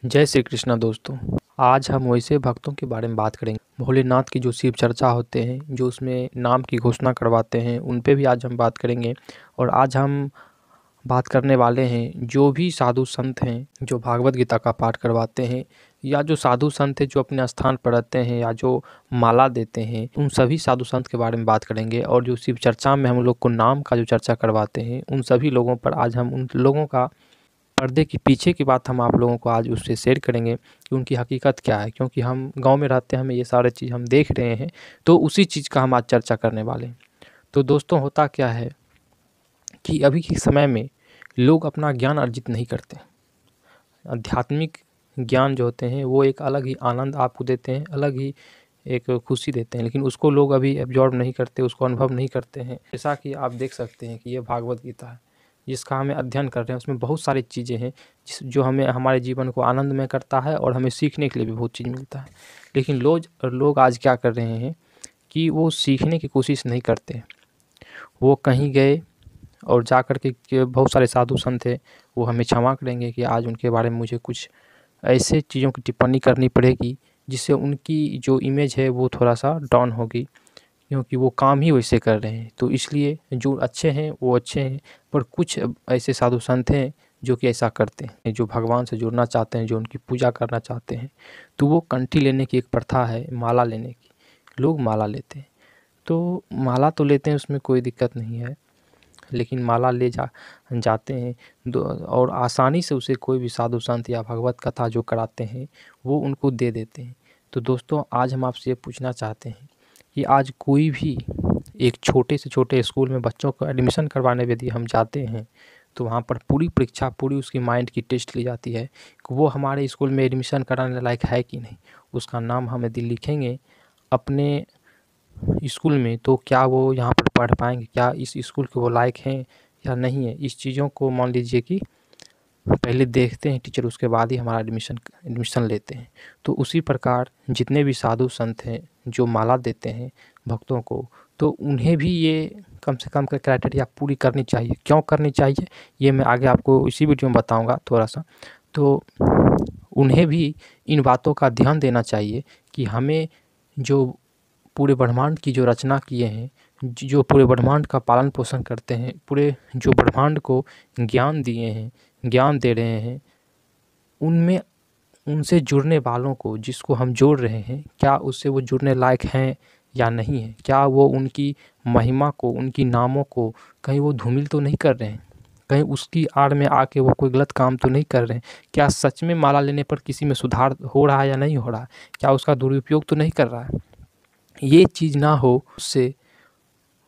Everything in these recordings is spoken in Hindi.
जय श्री कृष्णा दोस्तों। आज हम वैसे भक्तों के बारे में बात करेंगे। भोलेनाथ की जो शिव चर्चा होते हैं, जो उसमें नाम की घोषणा करवाते हैं, उन पे भी आज हम बात करेंगे। और आज हम बात करने वाले हैं जो भी साधु संत हैं जो भागवत गीता का पाठ करवाते हैं, या जो साधु संत हैं जो अपने स्थान पर रहते हैं, या जो माला देते हैं, उन सभी साधु संत के बारे में बात करेंगे। और जो शिव चर्चा में हम लोग को नाम का जो चर्चा करवाते हैं, उन सभी लोगों पर आज हम उन लोगों का पर्दे के पीछे की बात हम आप लोगों को आज उससे शेयर करेंगे कि उनकी हकीकत क्या है। क्योंकि हम गांव में रहते हैं, हमें ये सारे चीज़ हम देख रहे हैं, तो उसी चीज़ का हम आज चर्चा करने वाले हैं। तो दोस्तों, होता क्या है कि अभी के समय में लोग अपना ज्ञान अर्जित नहीं करते। आध्यात्मिक ज्ञान जो होते हैं वो एक अलग ही आनंद आपको देते हैं, अलग ही एक खुशी देते हैं, लेकिन उसको लोग अभी एब्जॉर्ब नहीं करते, उसको अनुभव नहीं करते हैं। जैसा कि आप देख सकते हैं कि ये भागवत गीता है जिसका हमें अध्ययन कर रहे हैं। उसमें बहुत सारी चीज़ें हैं जो हमें हमारे जीवन को आनंदमय करता है, और हमें सीखने के लिए भी बहुत चीज़ मिलता है। लेकिन लोग आज क्या कर रहे हैं कि वो सीखने की कोशिश नहीं करते। वो कहीं गए और जा कर के बहुत सारे साधु संत थे, वो हमें क्षमा करेंगे कि आज उनके बारे में मुझे कुछ ऐसे चीज़ों की टिप्पणी करनी पड़ेगी जिससे उनकी जो इमेज है वो थोड़ा सा डाउन होगी, क्योंकि वो काम ही वैसे कर रहे हैं। तो इसलिए जो अच्छे हैं वो अच्छे हैं, पर कुछ ऐसे साधु संत हैं जो कि ऐसा करते हैं, जो भगवान से जुड़ना चाहते हैं, जो उनकी पूजा करना चाहते हैं। तो वो कंठी लेने की एक प्रथा है, माला लेने की। लोग माला लेते हैं, तो माला तो लेते हैं, उसमें कोई दिक्कत नहीं है, लेकिन माला ले जाते हैं और आसानी से उसे कोई भी साधु संत या भगवत कथा जो कराते हैं वो उनको दे देते हैं। तो दोस्तों, आज हम आपसे ये पूछना चाहते हैं कि आज कोई भी एक छोटे से छोटे स्कूल में बच्चों को एडमिशन करवाने यदि हम जाते हैं, तो वहाँ पर पूरी परीक्षा, पूरी उसकी माइंड की टेस्ट ली जाती है कि वो हमारे स्कूल में एडमिशन कराने लायक है कि नहीं। उसका नाम हम यदि लिखेंगे अपने स्कूल में, तो क्या वो यहाँ पर पढ़ पाएंगे, क्या इस स्कूल के वो लायक हैं या नहीं है। इस चीज़ों को मान लीजिए कि पहले देखते हैं टीचर, उसके बाद ही हमारा एडमिशन लेते हैं। तो उसी प्रकार जितने भी साधु संत हैं जो माला देते हैं भक्तों को, तो उन्हें भी ये कम से कम क्राइटेरिया पूरी करनी चाहिए। क्यों करनी चाहिए ये मैं आगे आपको इसी वीडियो में बताऊंगा थोड़ा सा। तो उन्हें भी इन बातों का ध्यान देना चाहिए कि हमें जो पूरे ब्रह्मांड की जो रचना किए हैं, जो पूरे ब्रह्मांड का पालन पोषण करते हैं, पूरे जो ब्रह्मांड को ज्ञान दिए हैं, ज्ञान दे रहे हैं, उनमें उनसे जुड़ने वालों को, जिसको हम जोड़ रहे हैं, क्या उससे वो जुड़ने लायक हैं या नहीं है। क्या वो उनकी महिमा को, उनकी नामों को कहीं वो धूमिल तो नहीं कर रहे हैं, कहीं उसकी आड़ में आके वो कोई गलत काम तो नहीं कर रहे हैं। क्या सच में माला लेने पर किसी में सुधार हो रहा है या नहीं हो रहा है, क्या उसका दुरुपयोग तो नहीं कर रहा है। ये चीज़ ना हो, उससे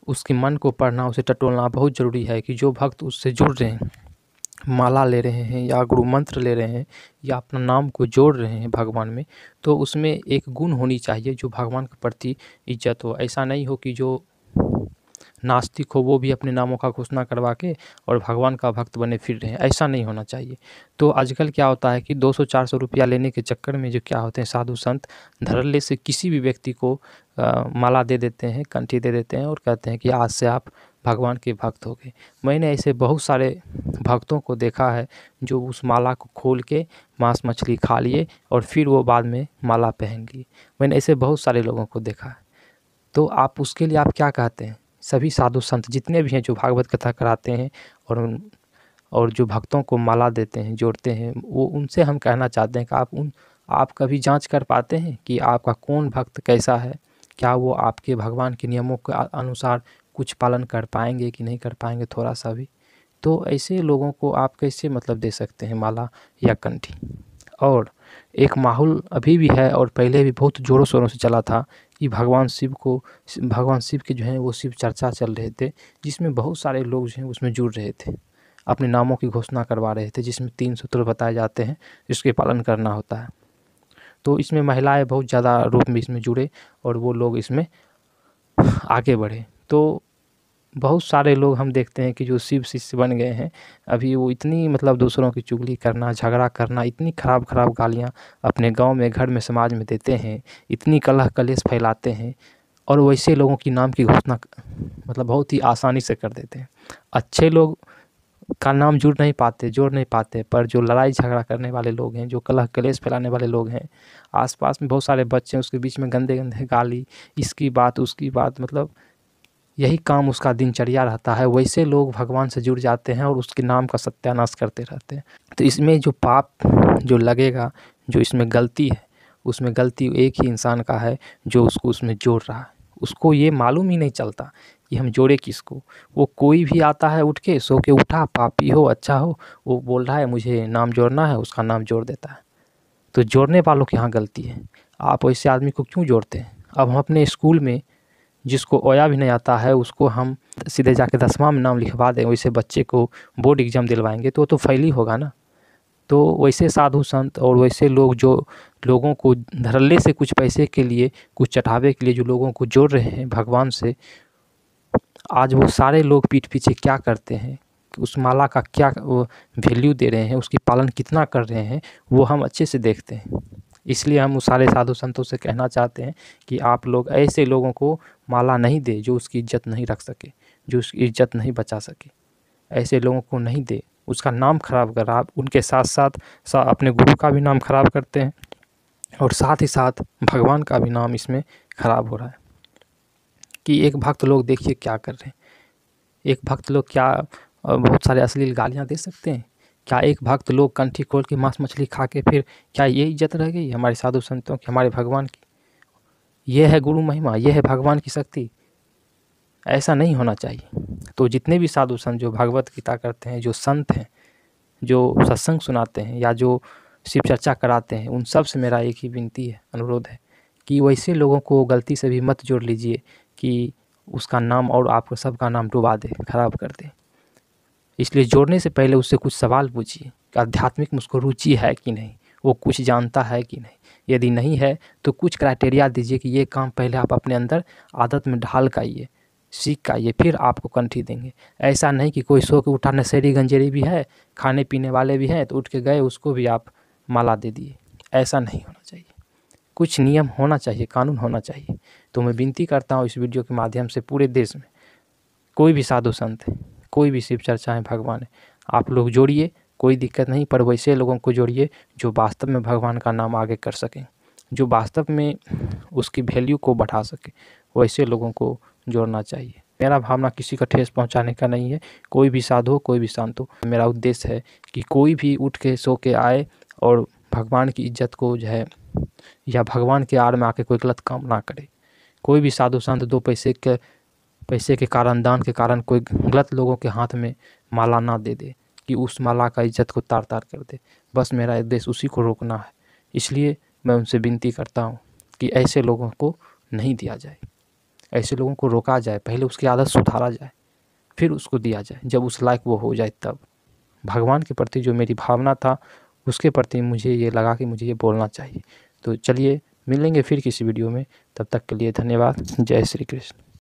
उसके मन को पढ़ना, उसे टटोलना बहुत ज़रूरी है कि जो भक्त उससे जुड़ रहे हैं, माला ले रहे हैं या गुरु मंत्र ले रहे हैं या अपना नाम को जोड़ रहे हैं भगवान में, तो उसमें एक गुण होनी चाहिए जो भगवान के प्रति इज्जत हो। ऐसा नहीं हो कि जो नास्तिक हो वो भी अपने नामों का घोषणा करवा के और भगवान का भक्त बने फिर रहे हैं, ऐसा नहीं होना चाहिए। तो आजकल क्या होता है कि 200-400 रुपया लेने के चक्कर में जो क्या होते हैं साधु संत, धड़ल्ले से किसी भी व्यक्ति को माला दे देते हैं, कंठी दे देते हैं और कहते हैं कि आज से आप भगवान के भक्त हो गए। मैंने ऐसे बहुत सारे भक्तों को देखा है जो उस माला को खोल के मांस मछली खा लिए और फिर वो बाद में माला पहन लिए। मैंने ऐसे बहुत सारे लोगों को देखा है। तो आप उसके लिए आप क्या कहते हैं। सभी साधु संत जितने भी हैं जो भागवत कथा कराते हैं और जो भक्तों को माला देते हैं, जोड़ते हैं, वो उनसे हम कहना चाहते हैं कि आप कभी जांच कर पाते हैं कि आपका कौन भक्त कैसा है। क्या वो आपके भगवान के नियमों के अनुसार कुछ पालन कर पाएंगे कि नहीं कर पाएंगे थोड़ा सा भी। तो ऐसे लोगों को आप कैसे मतलब दे सकते हैं माला या कंठी। और एक माहौल अभी भी है और पहले भी बहुत ज़ोरों शोरों से चला था कि भगवान शिव के जो हैं वो शिव चर्चा चल रहे थे, जिसमें बहुत सारे लोग जो हैं उसमें जुड़ रहे थे, अपने नामों की घोषणा करवा रहे थे, जिसमें 3 सूत्र बताए जाते हैं जिसके पालन करना होता है। तो इसमें महिलाएं बहुत ज़्यादा रूप में इसमें जुड़े और वो लोग इसमें आगे बढ़े। तो बहुत सारे लोग हम देखते हैं कि जो शिव शिष्य बन गए हैं, अभी वो इतनी मतलब दूसरों की चुगली करना, झगड़ा करना, इतनी खराब खराब गालियाँ अपने गांव में, घर में, समाज में देते हैं, इतनी कलह कलेश फैलाते हैं और वैसे लोगों की नाम की घोषणा मतलब बहुत ही आसानी से कर देते हैं। अच्छे लोग का नाम जोड़ नहीं पाते, पर जो लड़ाई झगड़ा करने वाले लोग हैं, जो कलह कलेश फैलाने वाले लोग हैं, आसपास में बहुत सारे बच्चे हैं, उसके बीच में गंदे गंदे गाली, इसकी बात उसकी बात, मतलब यही काम उसका दिनचर्या रहता है। वैसे लोग भगवान से जुड़ जाते हैं और उसके नाम का सत्यानाश करते रहते हैं। तो इसमें जो पाप जो लगेगा, जो इसमें गलती है, उसमें गलती एक ही इंसान का है जो उसको उसमें जोड़ रहा है। उसको ये मालूम ही नहीं चलता कि हम जोड़े किसको। वो कोई भी आता है, उठ के सो के उठा, पापी हो अच्छा हो, वो बोल रहा है मुझे नाम जोड़ना है, उसका नाम जोड़ देता है। तो जोड़ने वालों की यहाँ गलती है। आप वैसे आदमी को क्यों जोड़ते हैं? अब हम अपने स्कूल में जिसको ओया भी नहीं आता है, उसको हम सीधे जाके 10वां में नाम लिखवा दें, वैसे बच्चे को बोर्ड एग्ज़ाम दिलवाएंगे तो वो तो फेल ही होगा ना। तो वैसे साधु संत और वैसे लोग जो लोगों को धड़ल्ले से कुछ पैसे के लिए, कुछ चढ़ावे के लिए जो लोगों को जोड़ रहे हैं भगवान से, आज वो सारे लोग पीठ पीछे क्या करते हैं, उस माला का क्या वो वैल्यू दे रहे हैं, उसकी पालन कितना कर रहे हैं, वो हम अच्छे से देखते हैं। इसलिए हम उस सारे साधु संतों से कहना चाहते हैं कि आप लोग ऐसे लोगों को माला नहीं दे जो उसकी इज्जत नहीं रख सके, जो उसकी इज्जत नहीं बचा सके। ऐसे लोगों को नहीं दे, उसका नाम खराब कर, आप उनके साथ साथ अपने गुरु का भी नाम खराब करते हैं और साथ ही साथ भगवान का भी नाम इसमें खराब हो रहा है। कि एक भक्त लोग देखिए क्या कर रहे हैं। एक भक्त लोग क्या बहुत सारे अश्लील गालियाँ दे सकते हैं? क्या एक भक्त लोग कंठी खोल के मांस मछली खा के फिर क्या ये इज्जत रह गई हमारे साधु संतों की, हमारे भगवान की? ये है गुरु महिमा, ये है भगवान की शक्ति। ऐसा नहीं होना चाहिए। तो जितने भी साधु संत जो भागवत गीता करते हैं, जो संत हैं, जो सत्संग सुनाते हैं या जो शिव चर्चा कराते हैं, उन सब से मेरा एक ही विनती है, अनुरोध है कि वैसे लोगों को गलती से भी मत जोड़ लीजिए कि उसका नाम और आपका सबका नाम डुबा दे, खराब कर दे। इसलिए जोड़ने से पहले उससे कुछ सवाल पूछिए कि आध्यात्मिक में उसको रुचि है कि नहीं, वो कुछ जानता है कि नहीं। यदि नहीं है तो कुछ क्राइटेरिया दीजिए कि ये काम पहले आप अपने अंदर आदत में ढाल के आइए, सीख के आइए, फिर आपको कंठी देंगे। ऐसा नहीं कि कोई सो के उठा, नशेड़ी गंजेड़ी भी है, खाने पीने वाले भी हैं, तो उठ के गए उसको भी आप माला दे दिए। ऐसा नहीं होना चाहिए। कुछ नियम होना चाहिए, कानून होना चाहिए। तो मैं विनती करता हूँ इस वीडियो के माध्यम से पूरे देश में कोई भी साधु संत है, कोई भी शिव चर्चा है, भगवान है, आप लोग जोड़िए, कोई दिक्कत नहीं, पर वैसे लोगों को जोड़िए जो वास्तव में भगवान का नाम आगे कर सकें, जो वास्तव में उसकी वैल्यू को बढ़ा सके, वैसे लोगों को जोड़ना चाहिए। मेरा भावना किसी का ठेस पहुंचाने का नहीं है, कोई भी साधु हो, कोई भी संत हो। मेरा उद्देश्य है कि कोई भी उठ के सो के आए और भगवान की इज्जत को जो है या भगवान के आड़ में आके कोई गलत काम ना करे। कोई भी साधु संत दो पैसे के कारण, दान के कारण कोई गलत लोगों के हाथ में माला ना दे दे कि उस माला का इज्जत को तार तार कर दे। बस मेरा उद्देश्य उसी को रोकना है। इसलिए मैं उनसे विनती करता हूँ कि ऐसे लोगों को नहीं दिया जाए, ऐसे लोगों को रोका जाए, पहले उसकी आदत सुधारा जाए, फिर उसको दिया जाए जब उस लायक वो हो जाए तब। भगवान के प्रति जो मेरी भावना था उसके प्रति मुझे ये लगा कि मुझे ये बोलना चाहिए। तो चलिए मिलेंगे फिर किसी वीडियो में, तब तक के लिए धन्यवाद। जय श्री कृष्ण।